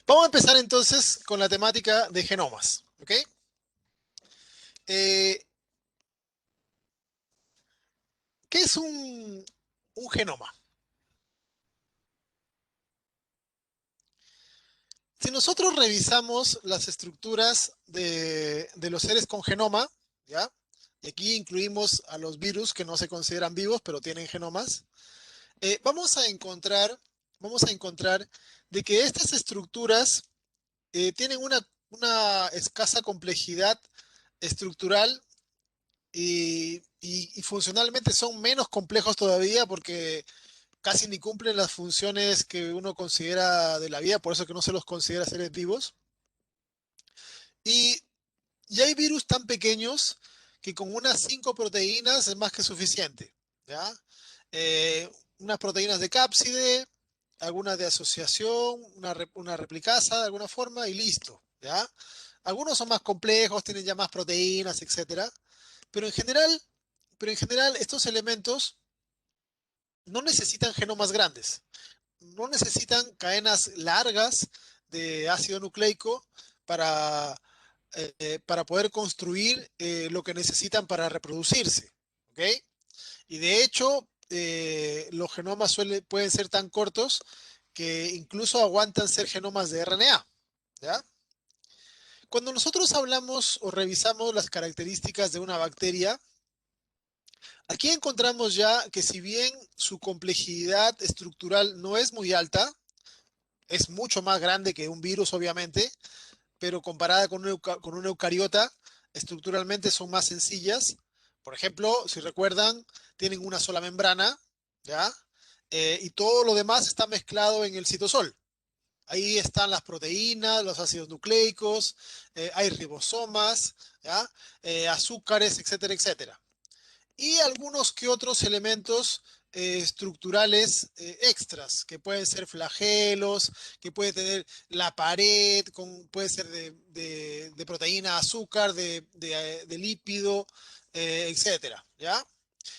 Vamos a empezar entonces con la temática de genomas, ¿ok? Eh, ¿Qué es un genoma? Si nosotros revisamos las estructuras de los seres con genoma, ¿ya? Y aquí incluimos a los virus que no se consideran vivos, pero tienen genomas, vamos a encontrar de que estas estructuras tienen una escasa complejidad estructural y funcionalmente son menos complejos todavía porque casi ni cumplen las funciones que uno considera de la vida, por eso que no se los considera seres vivos. Y, y hay virus tan pequeños que con unas 5 proteínas es más que suficiente, ¿ya? Eh, Unas proteínas de cápside, algunas de asociación, una replicasa de alguna forma y listo, ¿ya? Algunos son más complejos, tienen ya más proteínas, etcétera, pero en general, pero en general estos elementos no necesitan genomas grandes, no necesitan cadenas largas de ácido nucleico para, para poder construir lo que necesitan para reproducirse. ¿Ok? Y de hecho, los genomas pueden ser tan cortos que incluso aguantan ser genomas de RNA. ¿Ya? Cuando nosotros hablamos o revisamos las características de una bacteria, aquí encontramos ya que si bien su complejidad estructural no es muy alta, es mucho más grande que un virus, obviamente, pero comparada con una eucariota, estructuralmente son más sencillas. Por ejemplo, si recuerdan, tienen una sola membrana, ¿ya? Y todo lo demás está mezclado en el citosol. Ahí están las proteínas, los ácidos nucleicos, hay ribosomas, ¿ya? Azúcares, etcétera, etcétera. Y algunos que otros elementos estructurales extras, que pueden ser flagelos, que puede tener la pared, puede ser de proteína, azúcar, de lípido, etcétera, ¿ya?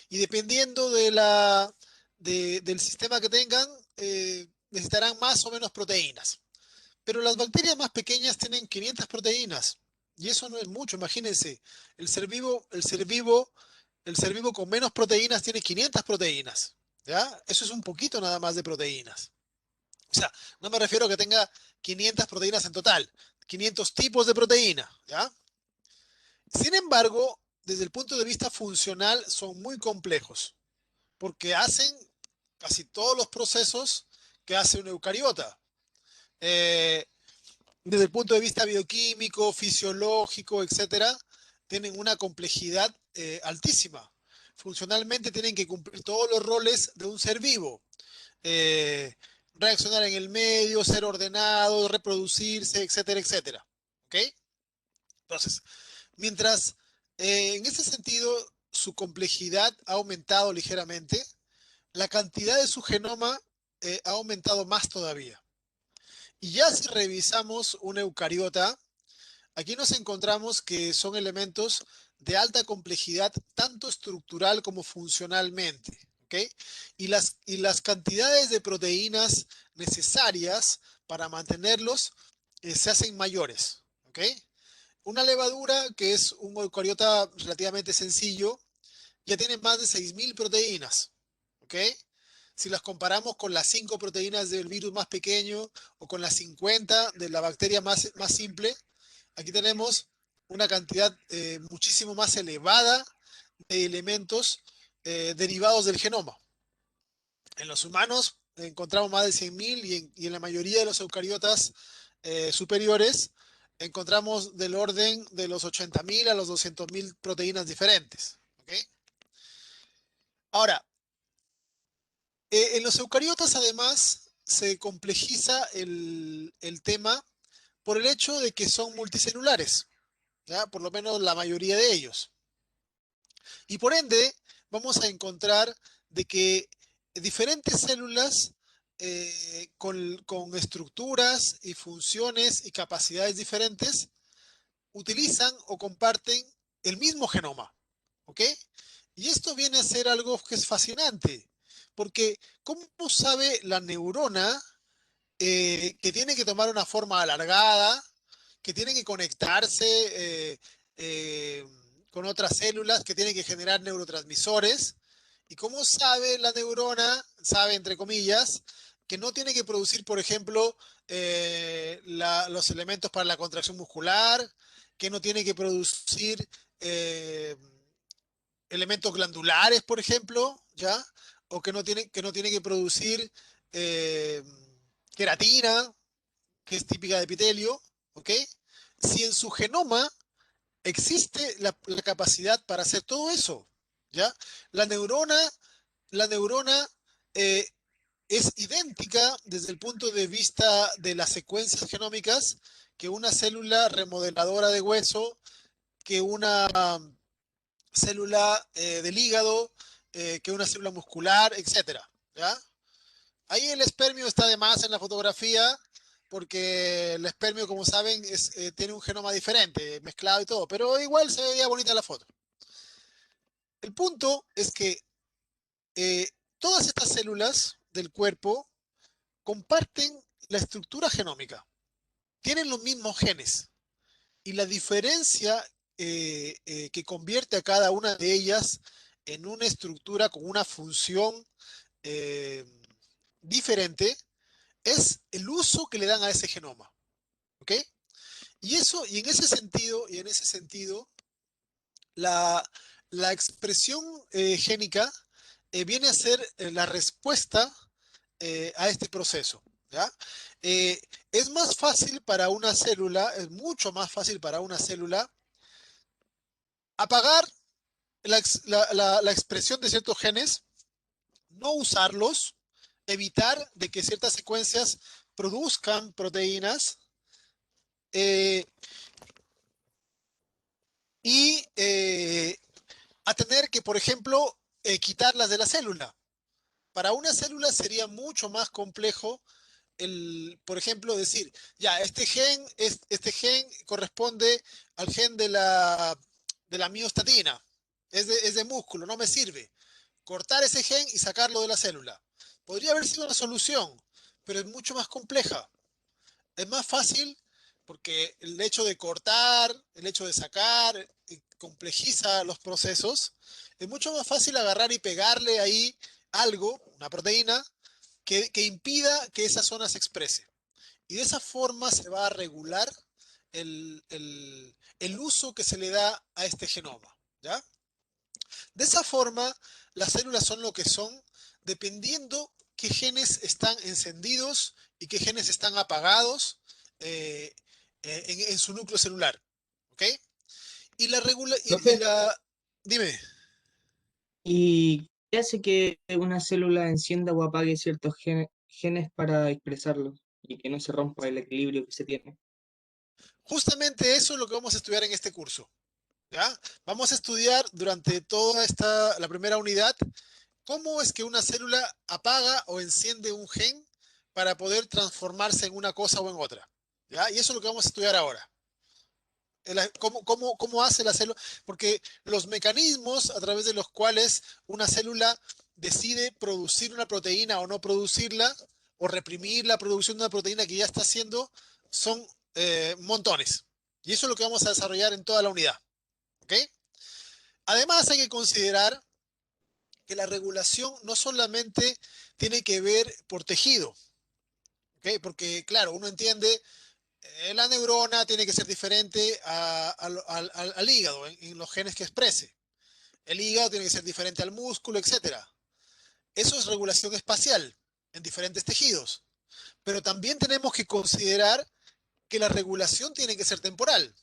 Y dependiendo del sistema que tengan, necesitarán más o menos proteínas. Pero las bacterias más pequeñas tienen 500 proteínas. Y eso no es mucho, imagínense. El ser vivo con menos proteínas tiene 500 proteínas. ¿Ya? Eso es un poquito nada más de proteínas. O sea, no me refiero a que tenga 500 proteínas en total, 500 tipos de proteína. ¿Ya? Sin embargo, desde el punto de vista funcional, son muy complejos, porque hacen casi todos los procesos que hace una eucariota. Eh, Desde el punto de vista bioquímico, fisiológico, etcétera, tienen una complejidad altísima. Funcionalmente tienen que cumplir todos los roles de un ser vivo. Eh, Reaccionar en el medio, ser ordenados, reproducirse, etcétera, etcétera. ¿Ok? Entonces, mientras en ese sentido su complejidad ha aumentado ligeramente, la cantidad de su genoma ha aumentado más todavía. Y ya si revisamos una eucariota, aquí nos encontramos que son elementos de alta complejidad, tanto estructural como funcionalmente. ¿Ok? Y las cantidades de proteínas necesarias para mantenerlos se hacen mayores. ¿Ok? Una levadura, que es un eucariota relativamente sencillo, ya tiene más de 6.000 proteínas. ¿Ok? Si las comparamos con las 5 proteínas del virus más pequeño o con las 50 de la bacteria más simple, aquí tenemos una cantidad muchísimo más elevada de elementos derivados del genoma. En los humanos encontramos más de 100.000 y en la mayoría de los eucariotas superiores encontramos del orden de los 80.000 a los 200.000 proteínas diferentes. ¿Okay? Ahora, en los eucariotas además se complejiza el tema por el hecho de que son multicelulares, ¿ya? Por lo menos la mayoría de ellos. Y por ende, vamos a encontrar de que diferentes células con estructuras y funciones y capacidades diferentes utilizan o comparten el mismo genoma. ¿Ok? Y esto viene a ser algo que es fascinante, porque ¿cómo sabe la neurona que tienen que tomar una forma alargada, que tienen que conectarse eh, con otras células, que tienen que generar neurotransmisores. ¿Y cómo sabe la neurona? Sabe, entre comillas, que no tiene que producir, por ejemplo, los elementos para la contracción muscular, que no tiene que producir eh, elementos glandulares, por ejemplo, ¿ya? O que no tiene que producir eh, queratina, que es típica de epitelio, ¿ok? Si en su genoma existe la capacidad para hacer todo eso, ¿ya? La neurona, la neurona eh, es idéntica desde el punto de vista de las secuencias genómicas que una célula remodeladora de hueso, que una célula del hígado, que una célula muscular, etcétera, ¿ya? Ahí el espermio está de más en la fotografía, porque el espermio, como saben, tiene un genoma diferente, mezclado y todo, pero igual se veía bonita la foto. El punto es que eh, todas estas células del cuerpo comparten la estructura genómica, tienen los mismos genes, y la diferencia que convierte a cada una de ellas en una estructura con una función eh, diferente es el uso que le dan a ese genoma. ¿Ok? Y en ese sentido, la, la expresión génica viene a ser la respuesta a este proceso. ¿Ya? Eh, es más fácil para una célula, es mucho más fácil para una célula apagar la expresión de ciertos genes, no usarlos, evitar de que ciertas secuencias produzcan proteínas eh, y a tener que, por ejemplo, quitarlas de la célula. Para una célula sería mucho más complejo por ejemplo, decir, ya, este gen corresponde al gen de la miostatina, es de músculo, no me sirve. Cortar ese gen y sacarlo de la célula. Podría haber sido una solución, pero es mucho más compleja. Es más fácil porque el hecho de cortar, el hecho de sacar, complejiza los procesos. Es mucho más fácil agarrar y pegarle ahí algo, una proteína, que impida que esa zona se exprese. Y de esa forma se va a regular el uso que se le da a este genoma. ¿Ya? De esa forma, las células son lo que son dependiendo qué genes están encendidos y qué genes están apagados eh, en su núcleo celular. ¿Ok? Y la regula y Profe, la. Dime. ¿y qué hace que una célula encienda o apague ciertos genes para expresarlos y que no se rompa el equilibrio que se tiene? Justamente eso es lo que vamos a estudiar en este curso. ¿Ya? Vamos a estudiar durante la primera unidad, cómo es que una célula apaga o enciende un gen para poder transformarse en una cosa o en otra. ¿Ya? Y eso es lo que vamos a estudiar ahora. Cómo hace la célula, porque los mecanismos a través de los cuales una célula decide producir una proteína o no producirla, o reprimir la producción de una proteína que ya está haciendo, son montones. Y eso es lo que vamos a desarrollar en toda la unidad. ¿Ok? Además, hay que considerar que la regulación no solamente tiene que ver por tejido, ¿ok? Porque, claro, uno entiende, la neurona tiene que ser diferente al hígado en los genes que exprese. El hígado tiene que ser diferente al músculo, etcétera. Eso es regulación espacial en diferentes tejidos. Pero también tenemos que considerar que la regulación tiene que ser temporal.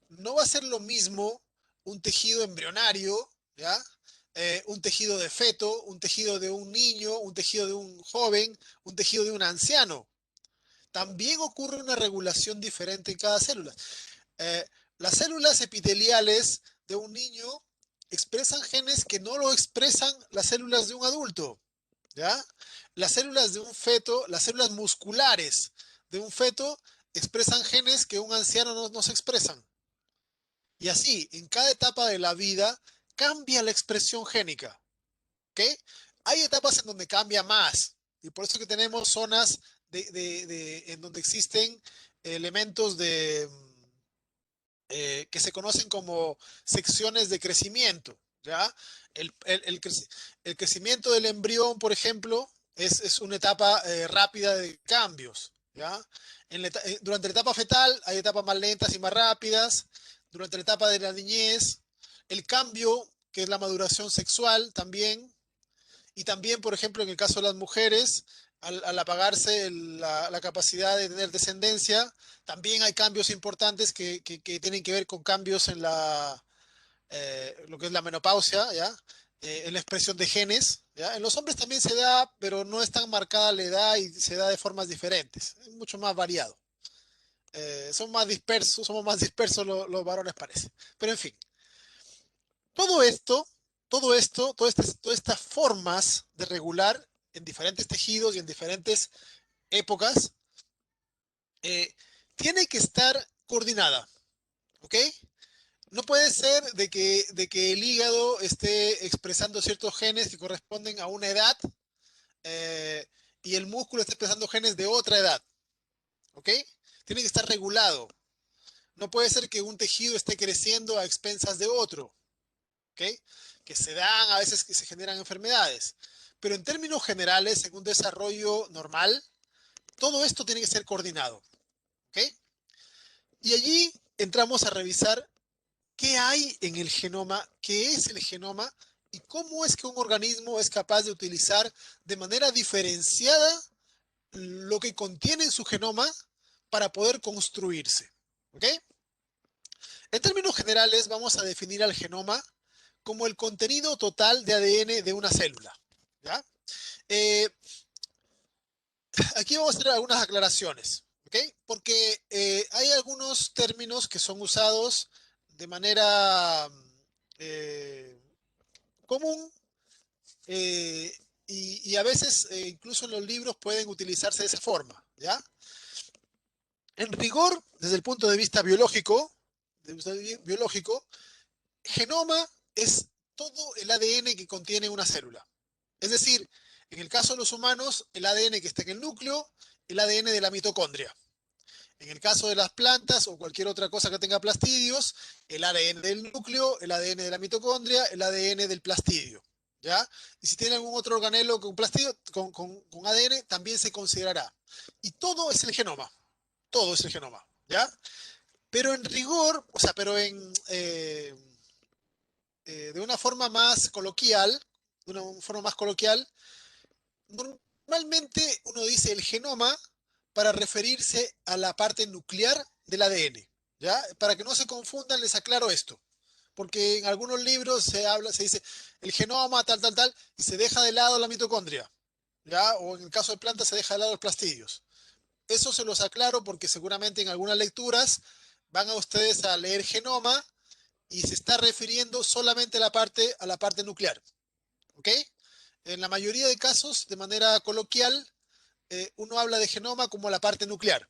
No va a ser lo mismo un tejido embrionario, ¿ya? Un tejido de feto, un tejido de un niño, un tejido de un joven, un tejido de un anciano. También ocurre una regulación diferente en cada célula. Eh, las células epiteliales de un niño expresan genes que no lo expresan las células de un adulto, ¿ya? Las células de un feto, las células musculares de un feto expresan genes que un anciano no se expresan. Y así, en cada etapa de la vida cambia la expresión génica. ¿Ok? Hay etapas en donde cambia más. Y por eso que tenemos zonas en donde existen elementos que se conocen como secciones de crecimiento, ¿ya? El crecimiento del embrión, por ejemplo, es una etapa rápida de cambios, ¿ya? Durante la etapa fetal hay etapas más lentas y más rápidas. Durante la etapa de la niñez, el cambio, que es la maduración sexual también, y también, por ejemplo, en el caso de las mujeres, al apagarse la capacidad de tener descendencia, también hay cambios importantes que tienen que ver con cambios en lo que es la menopausia, ¿ya? En la expresión de genes, ¿ya? En los hombres también se da, pero no es tan marcada la edad y se da de formas diferentes, es mucho más variado. Somos más dispersos los varones parece. Pero en fin, todo esto, todas estas formas de regular en diferentes tejidos y en diferentes épocas, eh, tiene que estar coordinada, ¿ok? No puede ser de que el hígado esté expresando ciertos genes que corresponden a una edad eh, y el músculo esté expresando genes de otra edad, ¿ok? Tiene que estar regulado. No puede ser que un tejido esté creciendo a expensas de otro, ¿ok? Que se dan, a veces que se generan enfermedades. Pero en términos generales, en un desarrollo normal, todo esto tiene que ser coordinado, ¿ok? Y allí entramos a revisar qué hay en el genoma, qué es el genoma y cómo es que un organismo es capaz de utilizar de manera diferenciada lo que contiene en su genoma para poder construirse, ¿ok? En términos generales, vamos a definir al genoma como el contenido total de ADN de una célula, ¿ya? Eh, Aquí vamos a hacer algunas aclaraciones, ¿ok? Porque hay algunos términos que son usados de manera eh, común eh, y a veces incluso en los libros pueden utilizarse de esa forma, ¿ya? En rigor, desde el punto de vista biológico, genoma es todo el ADN que contiene una célula. Es decir, en el caso de los humanos, el ADN que está en el núcleo, el ADN de la mitocondria. En el caso de las plantas o cualquier otra cosa que tenga plastidios, el ADN del núcleo, el ADN de la mitocondria, el ADN del plastidio. ¿Ya? Y si tiene algún otro organelo con plastidio, con ADN, también se considerará. Y todo es el genoma. Todo es el genoma. ¿Ya? Pero en rigor, o sea, de una forma más coloquial, normalmente uno dice el genoma para referirse a la parte nuclear del ADN, ¿ya? Para que no se confundan, les aclaro esto, porque en algunos libros se dice el genoma tal, tal, tal, y se deja de lado la mitocondria, ¿ya? O en el caso de plantas se deja de lado los plastidios. Eso se los aclaro porque seguramente en algunas lecturas van a ustedes a leer genoma y se está refiriendo solamente a la parte nuclear, ¿ok? En la mayoría de casos, de manera coloquial, uno habla de genoma como la parte nuclear,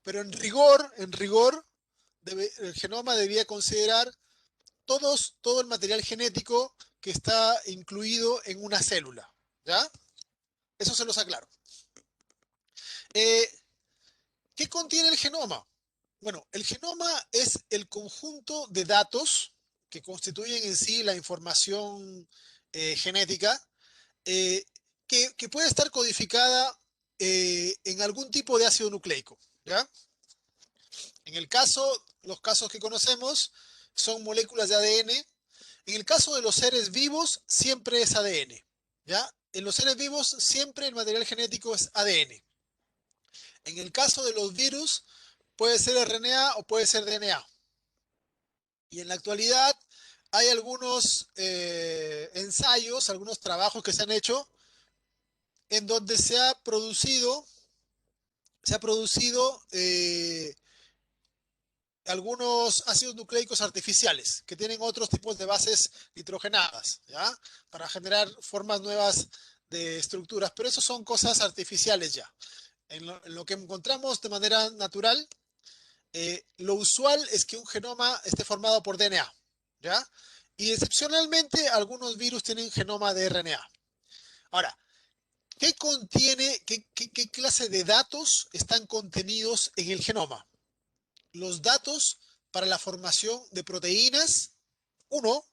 pero en rigor, el genoma debía considerar todo el material genético que está incluido en una célula, ¿ya? Eso se los aclaro. Eh, ¿Qué contiene el genoma? Bueno, el genoma es el conjunto de datos que constituyen en sí la información genética eh, que puede estar codificada en algún tipo de ácido nucleico, ¿ya? Los casos que conocemos son moléculas de ADN. En el caso de los seres vivos, siempre es ADN, ¿ya? En los seres vivos, siempre el material genético es ADN. En el caso de los virus, puede ser RNA o puede ser DNA. Y en la actualidad hay algunos ensayos, algunos trabajos que se han hecho en donde se ha producido algunos ácidos nucleicos artificiales que tienen otros tipos de bases nitrogenadas, ¿ya? Para generar formas nuevas de estructuras, pero eso son cosas artificiales ya. En lo que encontramos de manera natural, lo usual es que un genoma esté formado por DNA, ¿ya? Y excepcionalmente algunos virus tienen genoma de RNA. Ahora, ¿Qué contiene, qué clase de datos están contenidos en el genoma? Los datos para la formación de proteínas, uno,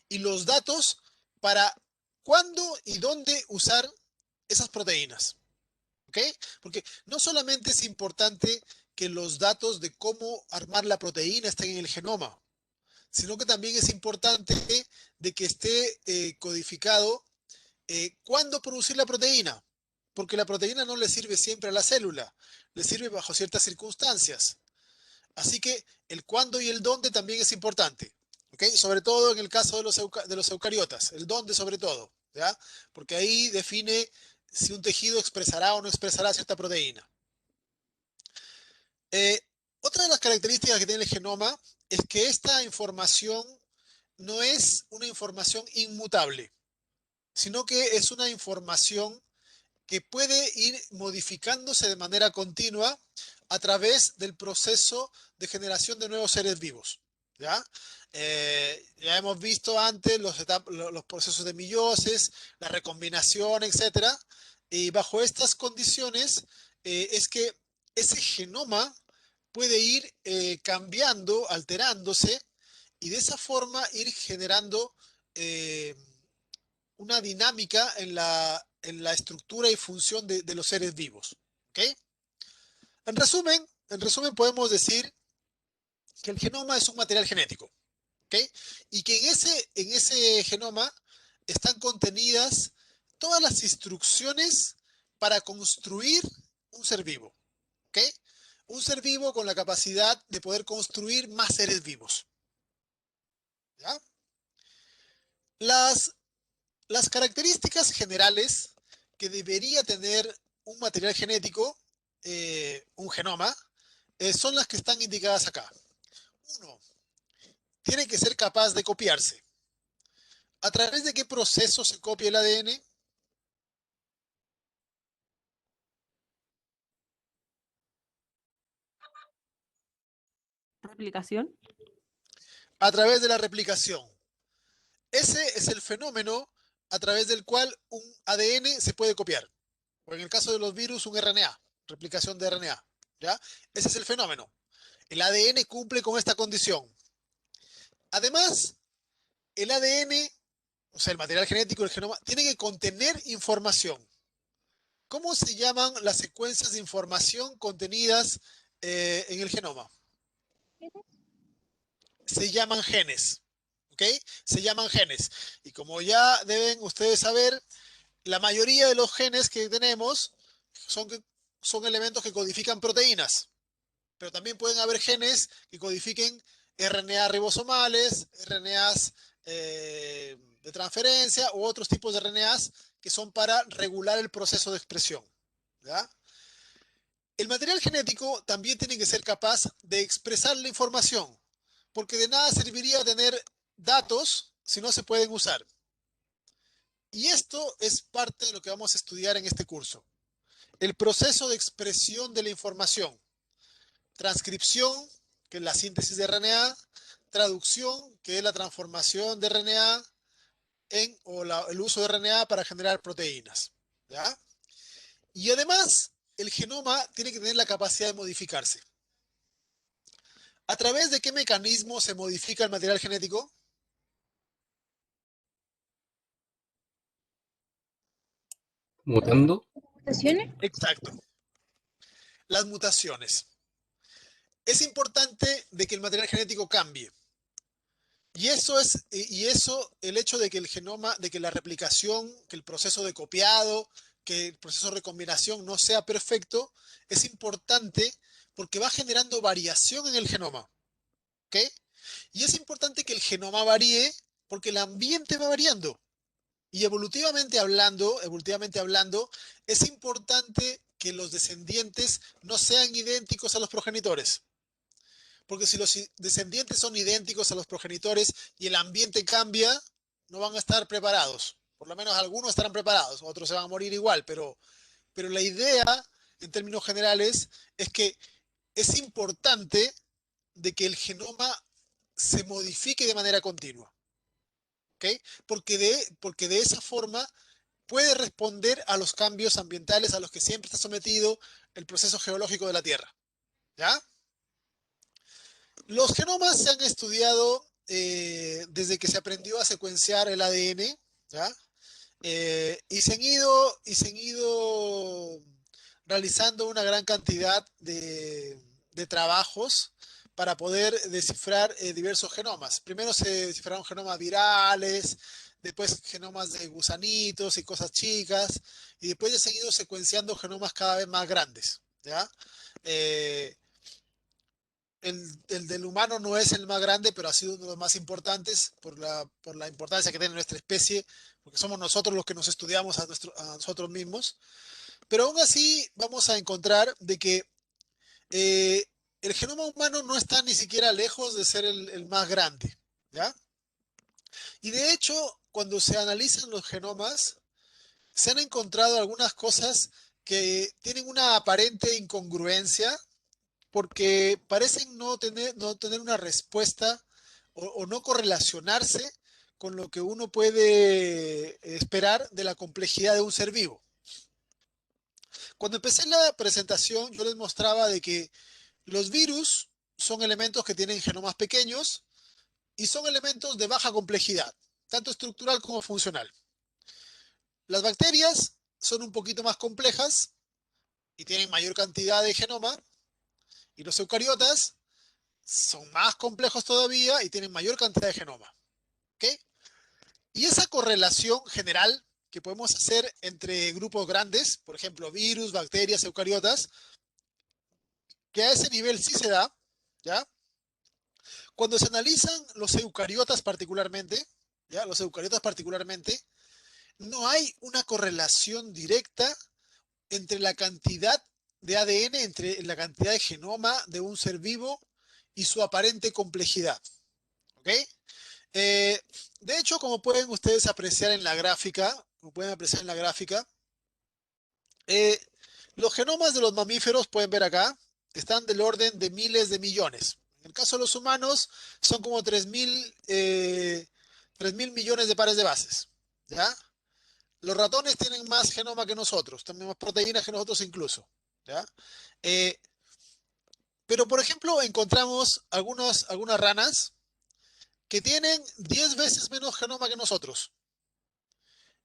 y los datos para cuándo y dónde usar esas proteínas. ¿Ok? Porque no solamente es importante que los datos de cómo armar la proteína estén en el genoma, sino que también es importante de que esté codificado cuándo producir la proteína, porque la proteína no le sirve siempre a la célula, le sirve bajo ciertas circunstancias. Así que el cuándo y el dónde también es importante, ¿ok? Sobre todo en el caso de los eucariotas, el dónde sobre todo, ¿ya? Porque ahí define si un tejido expresará o no expresará cierta proteína. Eh, Otra de las características que tiene el genoma es que esta información no es una información inmutable, sino que es una información que puede ir modificándose de manera continua a través del proceso de generación de nuevos seres vivos. ¿Ya? Ya hemos visto antes los procesos de meiosis, la recombinación, etcétera. Y bajo estas condiciones es que ese genoma puede ir cambiando, alterándose y de esa forma ir generando una dinámica en la estructura y función de los seres vivos. ¿Ok? En resumen, podemos decir que el genoma es un material genético. ¿Ok? Y que en ese genoma están contenidas todas las instrucciones para construir un ser vivo. ¿Ok? Un ser vivo con la capacidad de poder construir más seres vivos. ¿Ya? Las Las características generales que debería tener un material genético, un genoma, son las que están indicadas acá. Uno, tiene que ser capaz de copiarse. ¿A través de qué proceso se copia el ADN? Replicación. A través de la replicación. Ese es el fenómeno a través del cual un ADN se puede copiar. O en el caso de los virus, un RNA, replicación de RNA. ¿Ya? Ese es el fenómeno. El ADN cumple con esta condición. Además, el ADN, o sea, el material genético del genoma, tiene que contener información. ¿Cómo se llaman las secuencias de información contenidas en el genoma? Se llaman genes. ¿Ok? Se llaman genes. Y como ya deben ustedes saber, la mayoría de los genes que tenemos son, son elementos que codifican proteínas. Pero también pueden haber genes que codifiquen RNA ribosomales, RNAs de transferencia u otros tipos de RNAs que son para regular el proceso de expresión. ¿Ya? El material genético también tiene que ser capaz de expresar la información, porque de nada serviría tener datos si no se pueden usar. Y esto es parte de lo que vamos a estudiar en este curso. El proceso de expresión de la información. Transcripción, que es la síntesis de RNA, traducción, que es la transformación de RNA el uso de RNA para generar proteínas. ¿Ya? Y además, el genoma tiene que tener la capacidad de modificarse. ¿A través de qué mecanismo se modifica el material genético? Mutando. ¿Mutaciones? Exacto, las mutaciones. Es importante de que el material genético cambie. El hecho de que el genoma, de que la replicación, que el proceso de copiado, que el proceso de recombinación no sea perfecto, es importante porque va generando variación en el genoma. ¿Ok? Y es importante que el genoma varíe porque el ambiente va variando. Y evolutivamente hablando, es importante que los descendientes no sean idénticos a los progenitores. Porque si los descendientes son idénticos a los progenitores y el ambiente cambia, no van a estar preparados. Por lo menos algunos estarán preparados, otros se van a morir igual, pero la idea, en términos generales, es que es importante de que el genoma se modifique de manera continua. ¿Ok? Porque de esa forma puede responder a los cambios ambientales a los que siempre está sometido el proceso geológico de la Tierra. ¿Ya? Los genomas se han estudiado desde que se aprendió a secuenciar el ADN, ¿ya? Y se han ido realizando una gran cantidad de trabajos para poder descifrar diversos genomas. Primero se descifraron genomas virales, después genomas de gusanitos y cosas chicas, y después ya se han ido secuenciando genomas cada vez más grandes, ¿ya? Eh, el del humano no es el más grande, pero ha sido uno de los más importantes por la importancia que tiene nuestra especie, porque somos nosotros los que nos estudiamos a nosotros mismos. Pero aún así vamos a encontrar de que eh, el genoma humano no está ni siquiera lejos de ser el más grande, ¿ya? Y de hecho, cuando se analizan los genomas, se han encontrado algunas cosas que tienen una aparente incongruencia porque parecen no tener una respuesta o no correlacionarse con lo que uno puede esperar de la complejidad de un ser vivo. Cuando empecé la presentación, yo les mostraba de que los virus son elementos que tienen genomas pequeños y son elementos de baja complejidad, tanto estructural como funcional. Las bacterias son un poquito más complejas y tienen mayor cantidad de genoma, y los eucariotas son más complejos todavía y tienen mayor cantidad de genoma. ¿Ok? Y esa correlación general que podemos hacer entre grupos grandes, por ejemplo, virus, bacterias, eucariotas, que a ese nivel sí se da, ¿ya? Cuando se analizan los eucariotas particularmente, ¿ya? Los eucariotas particularmente, no hay una correlación directa entre la cantidad de ADN, entre la cantidad de genoma de un ser vivo y su aparente complejidad. ¿Ok? Eh, de hecho, como pueden ustedes apreciar en la gráfica, eh, los genomas de los mamíferos, pueden ver acá, están del orden de miles de millones. En el caso de los humanos, son como 3.000 millones de pares de bases. ¿Ya? Los ratones tienen más genoma que nosotros, también más proteínas que nosotros incluso. ¿Ya? Eh, pero, por ejemplo, encontramos algunas ranas que tienen 10 veces menos genoma que nosotros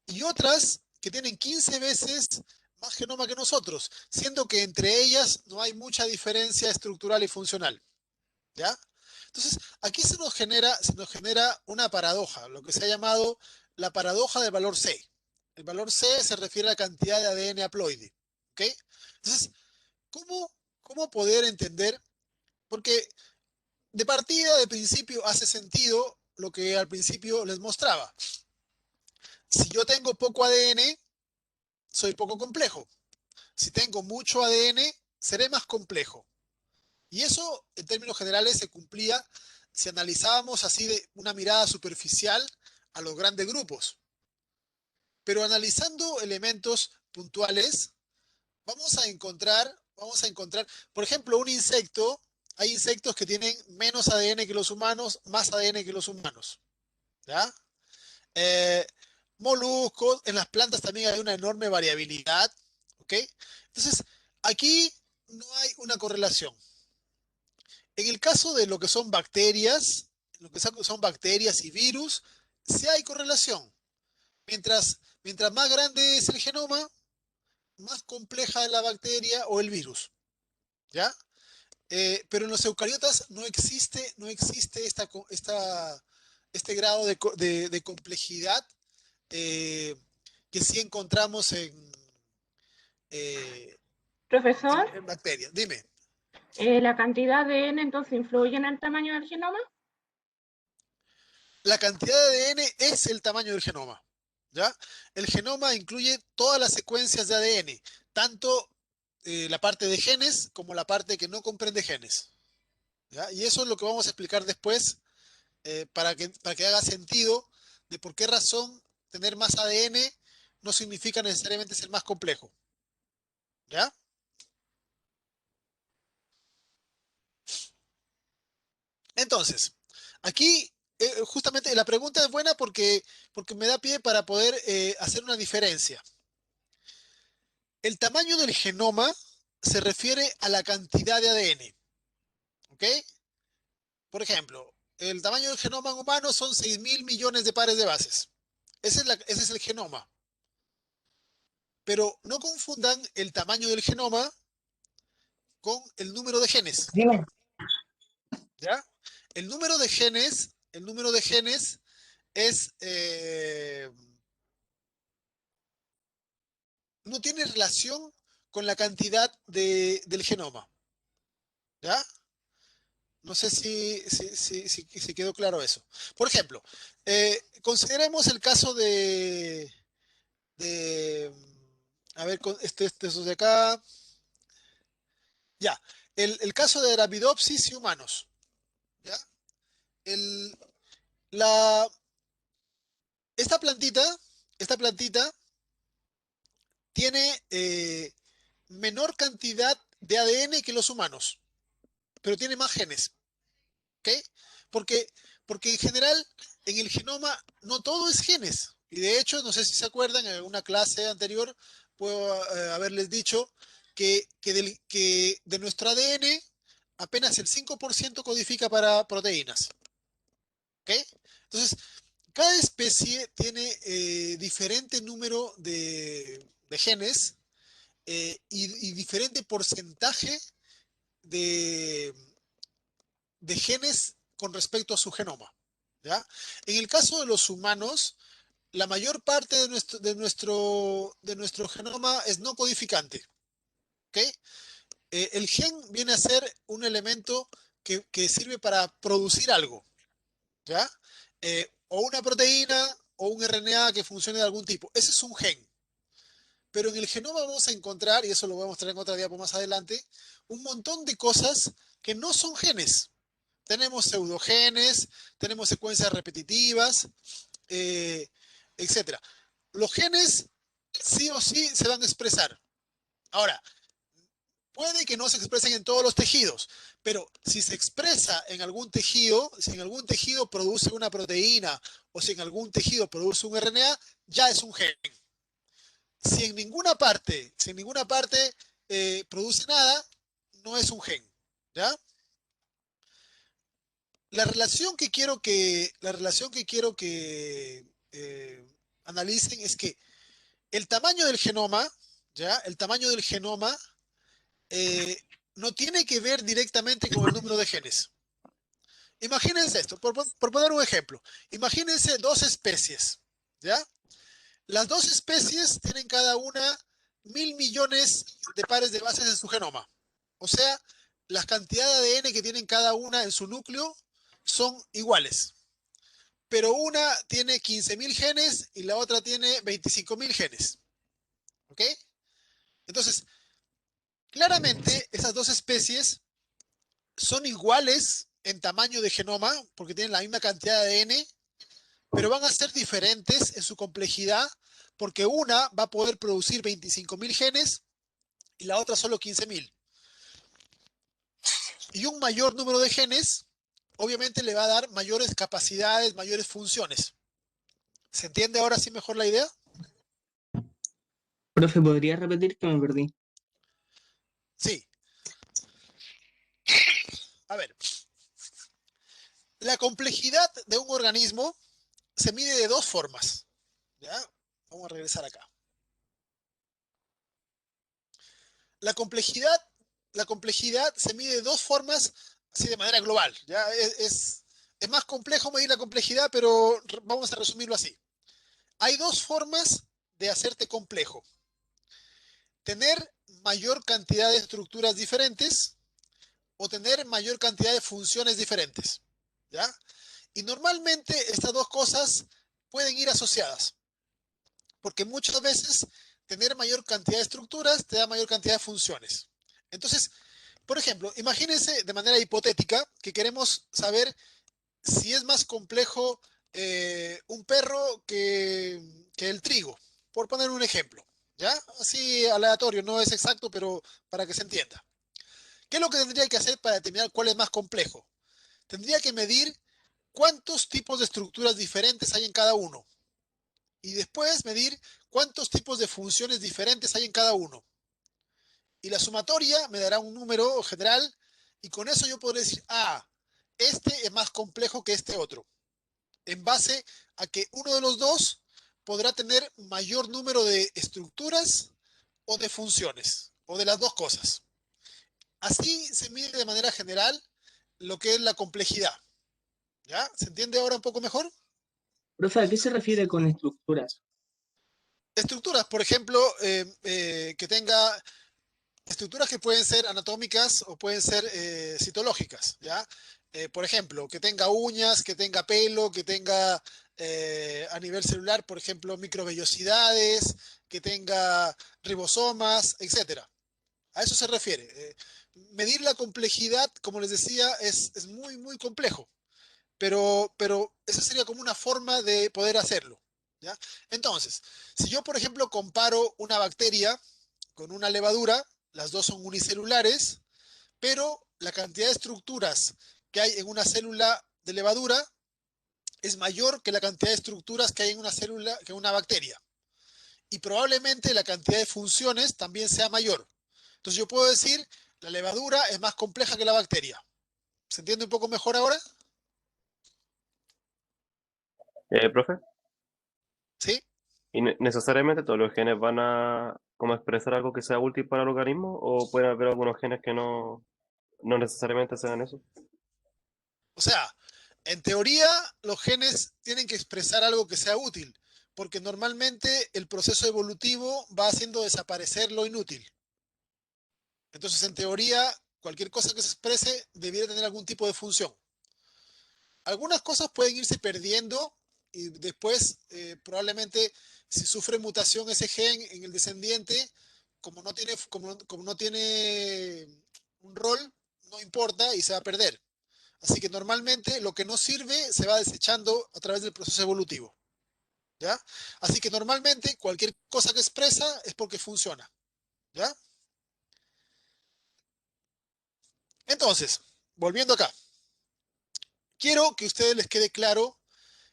y otras que tienen 15 veces más genoma que nosotros, siendo que entre ellas no hay mucha diferencia estructural y funcional. ¿Ya? Entonces, aquí se nos genera una paradoja, lo que se ha llamado la paradoja del valor C. El valor C se refiere a la cantidad de ADN haploide. ¿Ok? Entonces, ¿cómo, cómo poder entender? Porque de partida, de principio, hace sentido lo que al principio les mostraba. Si yo tengo poco ADN, soy poco complejo. Si tengo mucho ADN, seré más complejo. Y eso, en términos generales, se cumplía si analizábamos así de una mirada superficial a los grandes grupos. Pero analizando elementos puntuales, vamos a encontrar, por ejemplo, un insecto. Hay insectos que tienen menos ADN que los humanos, más ADN que los humanos. ¿Ya? Eh, Moluscos, en las plantas también hay una enorme variabilidad. ¿Ok? Entonces, aquí no hay una correlación. En el caso de lo que son bacterias, lo que son bacterias y virus, sí hay correlación. Mientras más grande es el genoma, más compleja es la bacteria o el virus. ¿Ya? Pero en los eucariotas no existe este grado de complejidad eh, que sí encontramos eh, Profesor, en bacterias. Dime. ¿la cantidad de N entonces influye en el tamaño del genoma? La cantidad de ADN es el tamaño del genoma. ¿Ya? El genoma incluye todas las secuencias de ADN, tanto la parte de genes como la parte que no comprende genes. ¿Ya? Y eso es lo que vamos a explicar después para que haga sentido de por qué razón tener más ADN no significa necesariamente ser más complejo. ¿Ya? Entonces, aquí justamente la pregunta es buena porque me da pie para poder hacer una diferencia. El tamaño del genoma se refiere a la cantidad de ADN, ¿ok? Por ejemplo, el tamaño del genoma humano son 6.000 millones de pares de bases. Ese es el genoma. Pero no confundan el tamaño del genoma con el número de genes, Dime. ¿ya? El número de genes es, no tiene relación con la cantidad del genoma, ¿ya? No sé si quedó claro eso. Por ejemplo, consideremos el caso de a ver, estos de acá. Ya, el caso de Arabidopsis y humanos. ¿Ya? El, la, esta plantita, esta plantita tiene menor cantidad de ADN que los humanos, pero tiene más genes. ¿Ok? Porque, porque en general en el genoma no todo es genes. Y de hecho, no sé si se acuerdan, en alguna clase anterior puedo haberles dicho que de nuestro ADN apenas el 5% codifica para proteínas. ¿Ok? Entonces, cada especie tiene diferente número de genes y diferente porcentaje de, de genes con respecto a su genoma. ¿Ya? En el caso de los humanos, la mayor parte de nuestro genoma es no codificante. ¿Ok? El gen viene a ser un elemento que sirve para producir algo. ¿Ya? O una proteína o un RNA que funcione de algún tipo. Ese es un gen. Pero en el genoma vamos a encontrar, y eso lo voy a mostrar en otra diapo más adelante, un montón de cosas que no son genes. Tenemos pseudogenes, tenemos secuencias repetitivas, eh, etcétera. Los genes sí o sí se van a expresar. Ahora, puede que no se expresen en todos los tejidos, pero si se expresa en algún tejido, si en algún tejido produce una proteína o si en algún tejido produce un RNA, ya es un gen. Si en ninguna parte produce nada, no es un gen. ¿Ya? La relación que quiero que analicen es que el tamaño del genoma, ¿ya? El tamaño del genoma eh, no tiene que ver directamente con el número de genes. Imagínense esto, por poner un ejemplo. Imagínense dos especies, ¿ya? Las dos especies tienen cada una 1.000 millones de pares de bases en su genoma. O sea, la cantidad de ADN que tienen cada una en su núcleo son iguales. Pero una tiene 15.000 genes y la otra tiene 25.000 genes. ¿Ok? Entonces, claramente, esas dos especies son iguales en tamaño de genoma, porque tienen la misma cantidad de ADN, pero van a ser diferentes en su complejidad, porque una va a poder producir 25.000 genes y la otra solo 15.000. Y un mayor número de genes, obviamente le va a dar mayores capacidades, mayores funciones. ¿Se entiende ahora sí mejor la idea? Profe, ¿podría repetir que me perdí? Sí. A ver, la complejidad de un organismo se mide de dos formas. ¿Ya? Vamos a regresar acá. La complejidad, la complejidad se mide de dos formas, así de manera global. ¿Ya? Es más complejo medir la complejidad, pero vamos a resumirlo así. Hay dos formas de hacerte complejo. Tener mayor cantidad de estructuras diferentes o tener mayor cantidad de funciones diferentes. ¿Ya? Y normalmente estas dos cosas pueden ir asociadas, porque muchas veces tener mayor cantidad de estructuras te da mayor cantidad de funciones. Entonces, por ejemplo, imagínense de manera hipotética que queremos saber si es más complejo un perro que el trigo, por poner un ejemplo. ¿Ya? Así aleatorio, no es exacto, pero para que se entienda. ¿Qué es lo que tendría que hacer para determinar cuál es más complejo? Tendría que medir cuántos tipos de estructuras diferentes hay en cada uno. Y después medir cuántos tipos de funciones diferentes hay en cada uno. Y la sumatoria me dará un número general y con eso yo podré decir, este es más complejo que este otro, en base a que uno de los dos podrá tener mayor número de estructuras o de funciones, o de las dos cosas. Así se mide de manera general lo que es la complejidad. ¿Ya? ¿Se entiende ahora un poco mejor? Profe, ¿a qué se refiere con estructuras? Estructuras, por ejemplo, que tenga estructuras que pueden ser anatómicas o pueden ser citológicas, ¿ya? Por ejemplo, que tenga uñas, que tenga pelo, que tenga a nivel celular, por ejemplo, microvellosidades, que tenga ribosomas, etcétera. A eso se refiere. Medir la complejidad, como les decía, es muy, muy complejo, pero esa sería como una forma de poder hacerlo, ¿ya? Entonces, si yo, por ejemplo, comparo una bacteria con una levadura, las dos son unicelulares, pero la cantidad de estructuras que hay en una célula de levadura es mayor que la cantidad de estructuras que hay en una célula, que en una bacteria. Y probablemente la cantidad de funciones también sea mayor. Entonces yo puedo decir, la levadura es más compleja que la bacteria. ¿Se entiende un poco mejor ahora? Profe, ¿Sí? ¿y necesariamente todos los genes van a como expresar algo que sea útil para el organismo o pueden haber algunos genes que no necesariamente sean eso? O sea, en teoría los genes tienen que expresar algo que sea útil, porque normalmente el proceso evolutivo va haciendo desaparecer lo inútil. Entonces, en teoría, cualquier cosa que se exprese debiera tener algún tipo de función. Algunas cosas pueden irse perdiendo y después probablemente si sufre mutación ese gen en el descendiente, como no tiene un rol, no importa y se va a perder. Así que normalmente lo que no sirve se va desechando a través del proceso evolutivo. ¿Ya? Así que normalmente cualquier cosa que expresa es porque funciona. ¿Ya? Entonces, volviendo acá, quiero que a ustedes les quede claro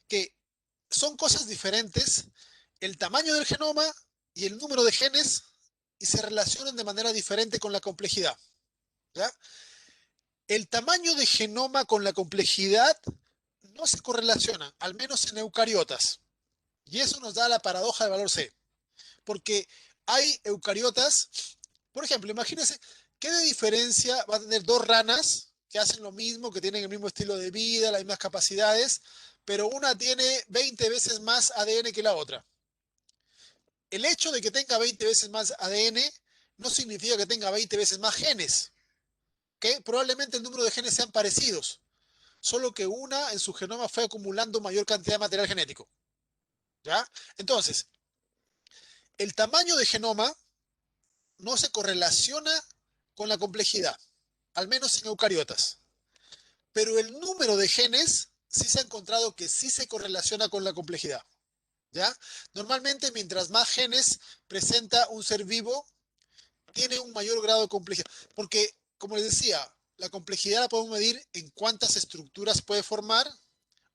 que son cosas diferentes el tamaño del genoma y el número de genes y se relacionan de manera diferente con la complejidad. ¿Ya? El tamaño de genoma con la complejidad no se correlacionan, al menos en eucariotas. Y eso nos da la paradoja de valor C. Porque hay eucariotas, por ejemplo, imagínense, ¿qué de diferencia va a tener dos ranas que hacen lo mismo, que tienen el mismo estilo de vida, las mismas capacidades, pero una tiene 20 veces más ADN que la otra? El hecho de que tenga 20 veces más ADN no significa que tenga 20 veces más genes, ¿ok? Probablemente el número de genes sean parecidos, solo que una en su genoma fue acumulando mayor cantidad de material genético, ¿ya? Entonces, el tamaño de genoma no se correlaciona con la complejidad, al menos en eucariotas. Pero el número de genes sí se ha encontrado que sí se correlaciona con la complejidad. ¿Ya? Normalmente, mientras más genes presenta un ser vivo, tiene un mayor grado de complejidad. Porque, como les decía, la complejidad la podemos medir en cuántas estructuras puede formar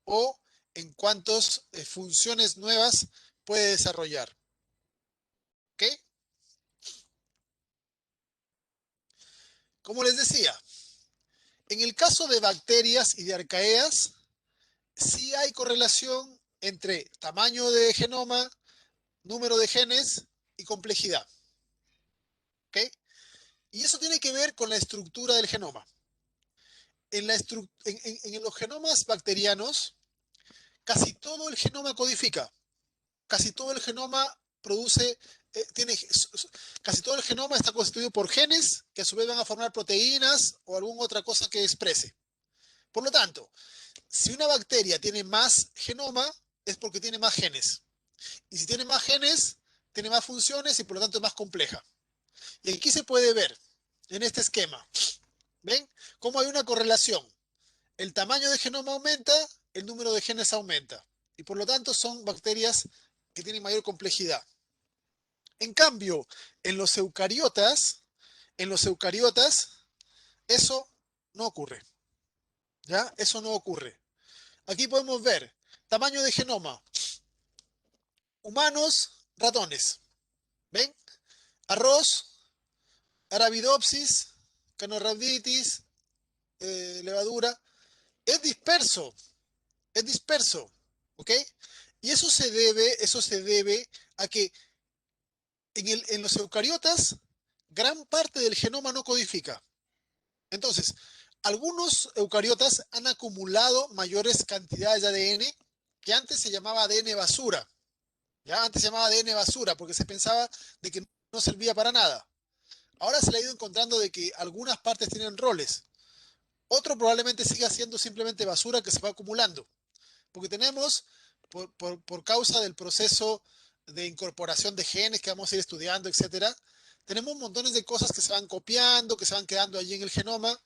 o en cuántas funciones nuevas puede desarrollar. ¿Ok? Como les decía, en el caso de bacterias y de arcaeas, sí hay correlación entre tamaño de genoma, número de genes y complejidad. ¿Ok? Y eso tiene que ver con la estructura del genoma. En los genomas bacterianos, casi todo el genoma codifica. Casi todo el genoma produce, casi todo el genoma está constituido por genes que a su vez van a formar proteínas o alguna otra cosa que exprese. Por lo tanto, si una bacteria tiene más genoma, es porque tiene más genes. Y si tiene más genes, tiene más funciones y por lo tanto es más compleja. Y aquí se puede ver, en este esquema, ¿ven? Cómo hay una correlación. El tamaño de genoma aumenta, el número de genes aumenta. Y por lo tanto son bacterias que tienen mayor complejidad. En cambio, en los eucariotas, eso no ocurre. ¿Ya? Eso no ocurre. Aquí podemos ver tamaño de genoma. Humanos, ratones. ¿Ven? Arroz, Arabidopsis, Canorhabditis, levadura. Es disperso, es disperso. ¿Ok? Y eso se debe a que en los eucariotas gran parte del genoma no codifica. Entonces, algunos eucariotas han acumulado mayores cantidades de ADN que antes se llamaba ADN basura. Ya antes se llamaba ADN basura porque se pensaba de que no servía para nada. Ahora se le ha ido encontrando de que algunas partes tienen roles. Otro probablemente siga siendo simplemente basura que se va acumulando. Porque tenemos, por causa del proceso de incorporación de genes que vamos a ir estudiando, etcétera, tenemos montones de cosas que se van copiando, que se van quedando allí en el genoma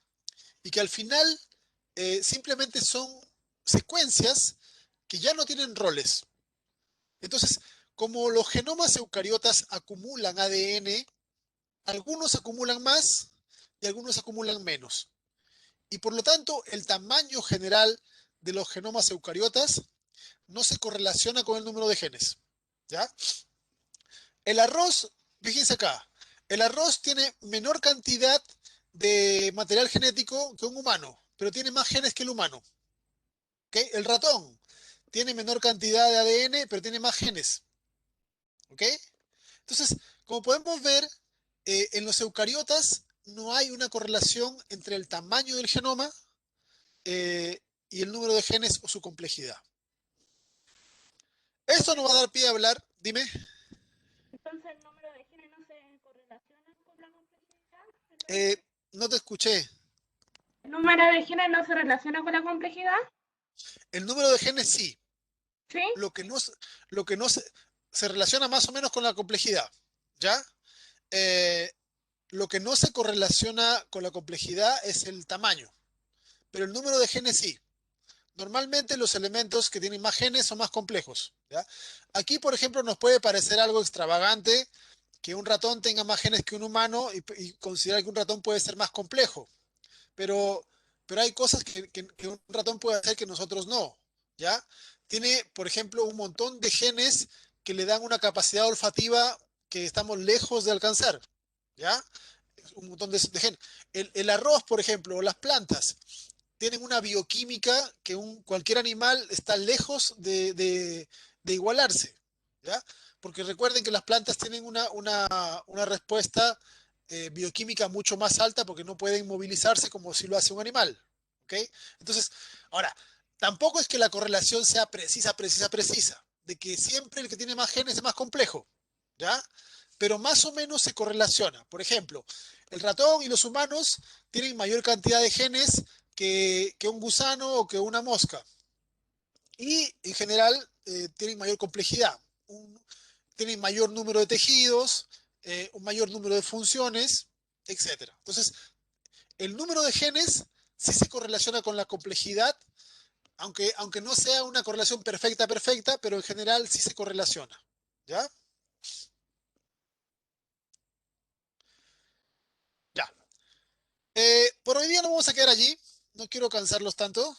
y que al final simplemente son secuencias que ya no tienen roles. Entonces, como los genomas eucariotas acumulan ADN, algunos acumulan más y algunos acumulan menos. Y por lo tanto, el tamaño general de los genomas eucariotas no se correlaciona con el número de genes. ¿Ya? El arroz, fíjense acá, el arroz tiene menor cantidad de material genético que un humano, pero tiene más genes que el humano. ¿Okay? El ratón tiene menor cantidad de ADN, pero tiene más genes. ¿Ok? Entonces, como podemos ver, en los eucariotas no hay una correlación entre el tamaño del genoma y el número de genes o su complejidad. Esto nos va a dar pie a hablar, dime, Entonces el número de genes no se correlaciona con la complejidad. no te escuché. ¿El número de genes no se relaciona con la complejidad? El número de genes sí, ¿Sí? lo que no, lo que no se relaciona más o menos con la complejidad, ¿ya? Eh, lo que no se correlaciona con la complejidad es el tamaño, pero el número de genes sí. Normalmente los elementos que tienen más genes son más complejos, ¿ya? Aquí, por ejemplo, nos puede parecer algo extravagante que un ratón tenga más genes que un humano y considerar que un ratón puede ser más complejo, pero, pero hay cosas que un ratón puede hacer que nosotros no, ¿ya? Tiene, por ejemplo, un montón de genes que le dan una capacidad olfativa que estamos lejos de alcanzar, ¿ya? Un montón de genes. El arroz, por ejemplo, o las plantas, tienen una bioquímica que cualquier animal está lejos de igualarse, ¿ya? Porque recuerden que las plantas tienen una respuesta bioquímica mucho más alta porque no pueden movilizarse como si lo hace un animal, ¿ok? Entonces, ahora, tampoco es que la correlación sea precisa, de que siempre el que tiene más genes es más complejo, ¿ya? Pero más o menos se correlaciona. Por ejemplo, el ratón y los humanos tienen mayor cantidad de genes que un gusano o que una mosca. Y en general tienen mayor complejidad, tienen mayor número de tejidos, un mayor número de funciones, etcétera. Entonces, el número de genes sí se correlaciona con la complejidad, aunque no sea una correlación perfecta, pero en general sí se correlaciona. ¿Ya? Ya. Por hoy día no vamos a quedar allí. No quiero cansarlos tanto.